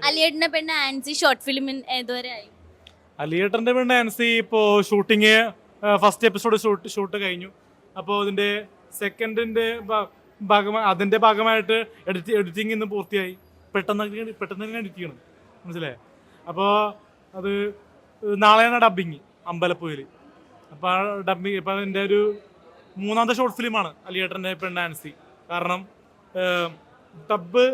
അലിയേട്ടന്റെ പെണ്ണ് ആൻസി ഷോർട്ട് ഫിലിമിൻ ഏതുവരെ ആയി? അലിയേട്ടൻ്റെ പെണ്ണ് ആൻസി ഇപ്പോൾ ഷൂട്ടിങ് ഫസ്റ്റ് എപ്പിസോഡ് ഷൂട്ട് കഴിഞ്ഞു. അപ്പോൾ ഇതിൻ്റെ സെക്കൻഡിൻ്റെ അതിൻ്റെ ഭാഗമായിട്ട് എഡിറ്റിംഗ് ഇന്ന് പൂർത്തിയായി. പെട്ടെന്ന് തന്നെ എഡിറ്റ് ചെയ്യണം, മനസ്സിലായി. അപ്പോൾ അത് നാളെയാണ് ഡബ്ബിങ് അമ്പലപ്പുഴയിൽ. അപ്പോൾ ആ ഡബ്ബിങ് ഇപ്പം അതിൻ്റെ ഒരു മൂന്നാമത്തെ ഷോർട്ട് ഫിലിമാണ് അലിയേട്ടൻ്റെ പെണ്ണ് ആൻസി. കാരണം ഡബ്ബ്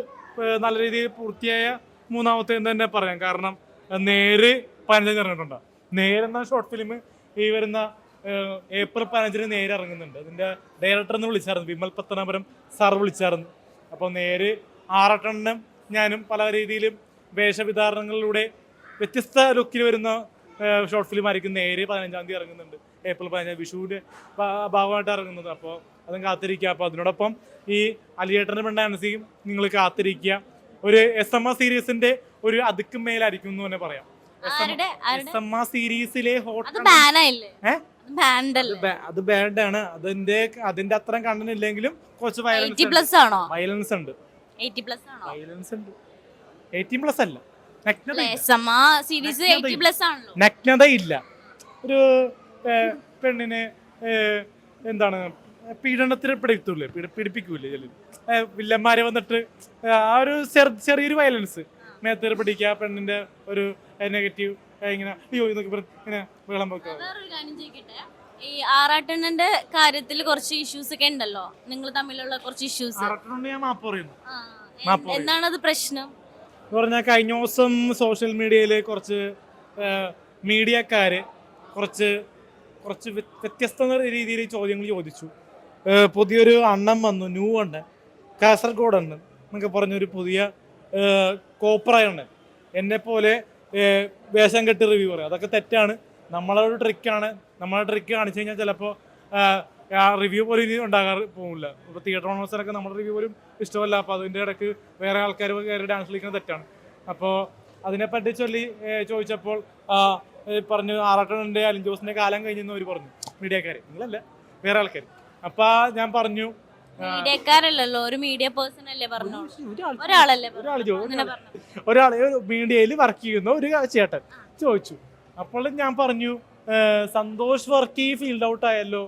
നല്ല രീതിയിൽ പൂർത്തിയായ മൂന്നാമത്തെ എന്ന് തന്നെ പറയാം. കാരണം നേര് 15 ഇറങ്ങിയിട്ടുണ്ട്. നേരെന്ന ഷോർട്ട് ഫിലിം ഈ വരുന്ന ഏപ്രിൽ 15 നേരെ ഇറങ്ങുന്നുണ്ട്. അതിൻ്റെ ഡയറക്ടർ എന്ന് വിളിച്ചായിരുന്നു, വിമൽ പത്തനാപുരം സാർ വിളിച്ചായിരുന്നു. അപ്പോൾ നേര് 6 ഞാനും പല രീതിയിലും വേഷവിധാരണങ്ങളിലൂടെ വ്യത്യസ്ത ലുക്കിൽ വരുന്ന ഷോർട്ട് ഫിലിം ആയിരിക്കും നേര് 15 ഇറങ്ങുന്നുണ്ട്. ഏപ്രിൽ 15 വിഷുവിൻ്റെ ഭാഗമായിട്ട് ഇറങ്ങുന്നത്. അപ്പോൾ അതും കാത്തിരിക്കുക. അപ്പോൾ അതിനോടൊപ്പം ഈ അലിയേട്ടൻ്റെ പെണ്ണ് ആൻസിയും നിങ്ങൾ കാത്തിരിക്കുക. ഒരു SMR സീരീസിന്റെ ഒരു അതുക്കും മേലായിരിക്കും എന്ന് തന്നെ പറയാം. SMR സീരീസിലെ അത് ബാൻഡാണ്. അതിന്റെ അത്ര കണ്ടന്റ് ഇല്ലെങ്കിലും കുറച്ച് വയലൻസ് ഉണ്ട്. 18+ അല്ല, നഗ്നത ഇല്ല. ഒരു പെണ്ണിനെ എന്താണ് പീഡനത്തിന് പീഡിപ്പിക്കൂലേ ചില വില്ലന്മാരെ വന്നിട്ട് ആ ഒരു ചെറിയൊരു വയലൻസ് മേത്തേറി പിടിക്കുക, പെണ്ണിന്റെ ഒരു നെഗറ്റീവ് ഇങ്ങനെ അയ്യോ ഇതൊക്കെ ഇങ്ങനെ വെള്ളം വെക്കുക. ഈ ആറാട്ടണ്ണന്റെ കാര്യത്തിൽ കുറച്ച് ഇഷ്യൂസ് ഒക്കെ ഉണ്ടല്ലോ, നിങ്ങൾ തമ്മിലുള്ള കുറച്ച് ഇഷ്യൂസ്. ഞാൻ മാപ്പ് പറയുന്നു. എന്താണ് അത് പ്രശ്നം എന്ന് പറഞ്ഞാൽ കഴിഞ്ഞ ദിവസം സോഷ്യൽ മീഡിയയിൽ കുറച്ച് മീഡിയക്കാര് കുറച്ച് വ്യത്യസ്ത രീതിയിൽ ചോദ്യങ്ങൾ ചോദിച്ചു. പുതിയൊരു അണ്ണൻ വന്നു, ന്യൂ അണ്ണൻ, കാസർഗോഡ് അണ്ണൻ എന്നൊക്കെ പറഞ്ഞൊരു പുതിയ കോപ്രായുണ്ട്. എന്നെ പോലെ വേഷം കെട്ടി റിവ്യൂ പറയും. അതൊക്കെ തെറ്റാണ്. നമ്മളൊരു ട്രിക്കാണ്. നമ്മളെ ട്രിക്ക് കാണിച്ചു കഴിഞ്ഞാൽ ചിലപ്പോൾ റിവ്യൂ പോലും ഇനി ഉണ്ടാകാറ് പോകില്ല. ഇപ്പോൾ തിയേറ്റർ ഓണേഴ്സിനൊക്കെ നമ്മുടെ റിവ്യൂ പോലും ഇഷ്ടമല്ല. അപ്പോൾ അതിൻ്റെ ഇടയ്ക്ക് വേറെ ആൾക്കാർ കയറി ഡാൻസ് കളിക്കുന്നത് തെറ്റാണ്. അപ്പോൾ അതിനെപ്പറ്റി ചോദിച്ചപ്പോൾ പറഞ്ഞു ആറാട്ടണ്ണൻ്റെ അലിൻ ജോസിൻ്റെ കാലം കഴിഞ്ഞെന്ന് അവർ പറഞ്ഞു, മീഡിയക്കാർ. നിങ്ങളല്ല, വേറെ ആൾക്കാർ. അപ്പോൾ ഞാൻ പറഞ്ഞു മീഡിയക്കാരല്ലോ, ഒരു മീഡിയ പേഴ്സൺ അല്ലേ പറഞ്ഞു. ഒരാൾ മീഡിയയിൽ വർക്ക് ചെയ്യുന്ന ഒരു ചേട്ടൻ ചോദിച്ചു. അപ്പോൾ ഞാൻ പറഞ്ഞു സന്തോഷ് വർക്കി ഫീൽഡ് ഔട്ട് ആയല്ലോ,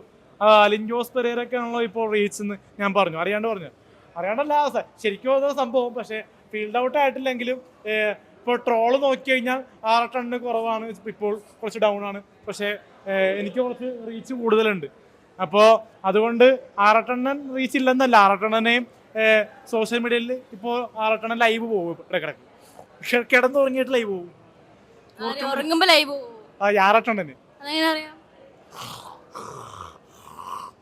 അലിൻ ജോസ് പെരേരൊക്കെ ആണല്ലോ ഇപ്പോൾ റീച്ച് എന്ന് ഞാൻ പറഞ്ഞു. അറിയാണ്ടല്ല ശരിക്കും അതോ സംഭവം. പക്ഷെ ഫീൽഡ് ഔട്ട് ആയിട്ടില്ലെങ്കിലും ഇപ്പോൾ ട്രോള് നോക്കി കഴിഞ്ഞാൽ 6 ടണ്ണിന് കുറവാണ്, ഇപ്പോൾ കുറച്ച് ഡൗൺ ആണ്. പക്ഷേ എനിക്ക് കുറച്ച് റീച്ച് കൂടുതലുണ്ട്. അപ്പോൾ അതുകൊണ്ട് 6 ടണ്ണൻ റീച്ച് ഇല്ലെന്നല്ല, 6 ടണ്ണനെയും സോഷ്യൽ മീഡിയയിൽ ഇപ്പോൾ 6 ടണ്ണൻ ലൈവ് പോകും. ഇടക്കിടക്ക് പക്ഷെ കിടന്നു തുടങ്ങിയിട്ട് ലൈവ് പോകും. 6 ടണ്ണന്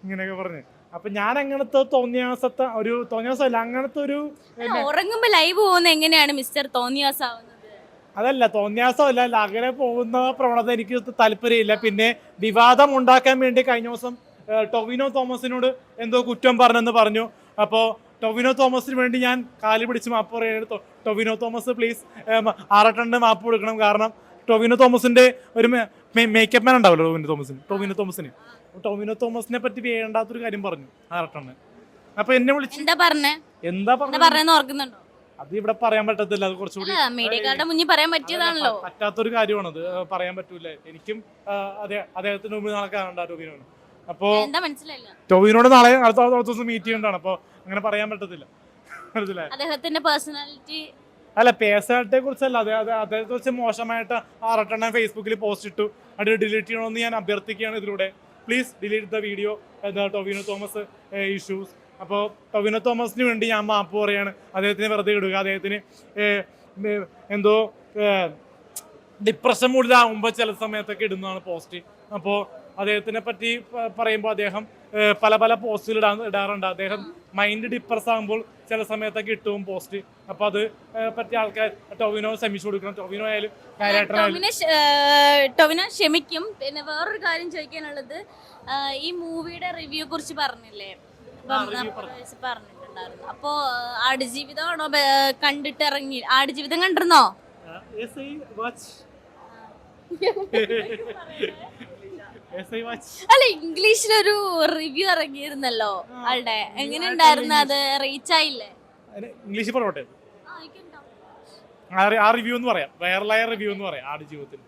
ഇങ്ങനെയൊക്കെ പറഞ്ഞ്. അപ്പൊ ഞാൻ അങ്ങനത്തെ തോന്നിയാസമല്ല, അങ്ങനത്തെ ഒരു ഉറങ്ങുമ്പോ ലൈവ് പോകുന്ന എങ്ങനെയാണ് മിസ്റ്റർ തോന്നിയാസാവുന്നത്? അതല്ല, തോന്നിയാസമല്ല, അങ്ങനെ പോകുന്ന പ്രവണത എനിക്ക് താല്പര്യമില്ല. പിന്നെ വിവാദം ഉണ്ടാക്കാൻ വേണ്ടി കഴിഞ്ഞ ദിവസം ടൊവിനോ തോമസിനോട് എന്തോ കുറ്റം പറഞ്ഞെന്ന് പറഞ്ഞു. അപ്പോൾ ടൊവിനോ തോമസിന് വേണ്ടി ഞാൻ കാല് പിടിച്ച് മാപ്പ് പറയുകയാണ്. ടൊവിനോ തോമസ് പ്ലീസ് 6 ടണ്ണിന് മാപ്പ് കൊടുക്കണം. കാരണം ടൊവിനോ തോമസിന്റെ ഒരു മേക്കപ്പ് മാൻ ഉണ്ടാവല്ലോ ടൊവിനോ തോമസിനെ പറ്റി വേണ്ടാത്തൊരു കാര്യം പറഞ്ഞു 6 ടണ്ണ്. അപ്പൊ എന്നെ വിളിച്ചു എന്താ പറഞ്ഞോ അത് ഇവിടെ പറയാൻ പറ്റത്തില്ല. അത് കുറച്ചുകൂടി പറ്റാത്തൊരു കാര്യമാണ്. അത് പറയാൻ പറ്റൂല. എനിക്കും അദ്ദേഹത്തിന് മുമ്പ് നാളെ കാണണ്ട ടൊവിനോന്. അപ്പോ ടൊവിനോട് നാളെ അടുത്ത ദിവസം മീറ്റ് ചെയ്യേണ്ടതാണ്. അപ്പൊ അങ്ങനെ പറയാൻ പറ്റത്തില്ല. അല്ല, പേഴ്സണാലിറ്റിയെ കുറിച്ചല്ല, അദ്ദേഹത്തെ കുറിച്ച് മോശമായിട്ട് 6 ടണ്ണൻ ഫേസ്ബുക്കിൽ പോസ്റ്റ് ഇട്ടു. അത് ഡിലീറ്റ് ചെയ്യണമെന്ന് ഞാൻ അഭ്യർത്ഥിക്കുകയാണ് ഇതിലൂടെ. Please delete the video Tovino Thomas issues. അപ്പോൾ ടൊവിനോ തോമസിന് വേണ്ടി ഞാൻ മാപ്പ് പറയാണ്. അദ്ദേഹത്തിന് വെറുതെ ഇടുക. അദ്ദേഹത്തിന് എന്തോ ഡിപ്രഷൻ മൂഡിലാവുമ്പോൾ ചില സമയത്തൊക്കെ ഇടുന്നതാണ് പോസ്റ്റ്. അപ്പോൾ അദ്ദേഹത്തിനെ പറ്റി പറയുമ്പോൾ അദ്ദേഹം പല പോസ്റ്റുകൾ ഇടാറുണ്ട്. അദ്ദേഹം മൈൻഡ് ഡിപ്രസ് ആകുമ്പോൾ ചില സമയത്തൊക്കെ ഇട്ടും പോസ്റ്റ്. അപ്പോൾ അത് പറ്റിയ ആൾക്കാർ ടൊവിനോ ക്ഷമിച്ചു കൊടുക്കണം. ടൊവിനോ ആയാലും ടൊവിനോ ക്ഷമിക്കും. പിന്നെ വേറൊരു കാര്യം ചോദിക്കാനുള്ളത്, ഈ മൂവിയുടെ റിവ്യൂ കുറിച്ച് പറഞ്ഞില്ലേ, പറഞ്ഞിട്ടുണ്ടായിരുന്നു. അപ്പോ ആടുജീവിതമാണോ കണ്ടിട്ട് ഇറങ്ങി? ആടുജീവിതം കണ്ടിരുന്നോ? അല്ല, ഇംഗ്ലീഷിലൊരു റിവ്യൂ ഇറങ്ങിയിരുന്നല്ലോ ആളുടെ. എങ്ങനെ ഉണ്ടായിരുന്നു? അത് റീച്ച് ആയില്ലേ? ഇംഗ്ലീഷ് പറയട്ടെ. ആ റിവ്യൂ എന്ന് പറയാം, വൈറലായ റിവ്യൂ എന്ന് പറയാം ആട് ജീവിതത്തിൽ.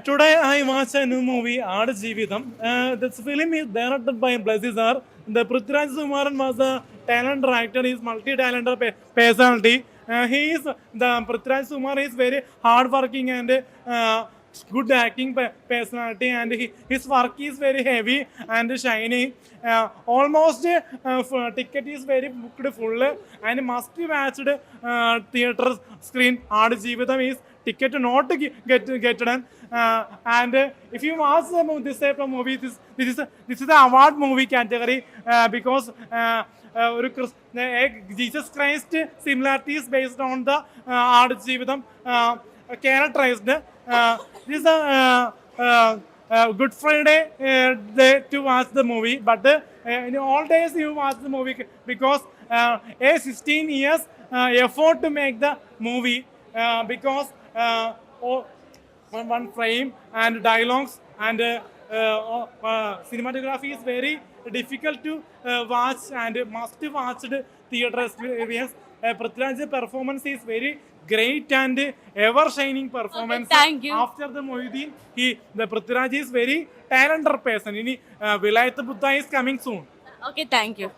Today I watched a new movie, Aad Jeevitham. This film is directed by Blessy sir. The Prithviraj Sukumaran was a talented actor. He is multi-talented personality. He is the Prithviraj Sukumaran is very hard-working and good acting personality, and his work is very heavy and shiny. Almost ticket is very booked full and must be watched theater screen. Aad Jeevitham is ticket not get done. And if you watch this type of movie, this is the award movie category because Jesus Christ similarities based on the Aad Jeevitham characterized. This is a Good Friday day to watch the movie, but in all days you watch the movie because a 16 years effort to make the movie because one frame and dialogues and cinematography is very difficult to watch and must watched theater experience. Prithviraj's performance is very great and ever shining performance. Okay, thank you. After the Mohiuddin, the Prithviraj is very talented person. Vilayat Buddha is coming soon. Okay, thank you.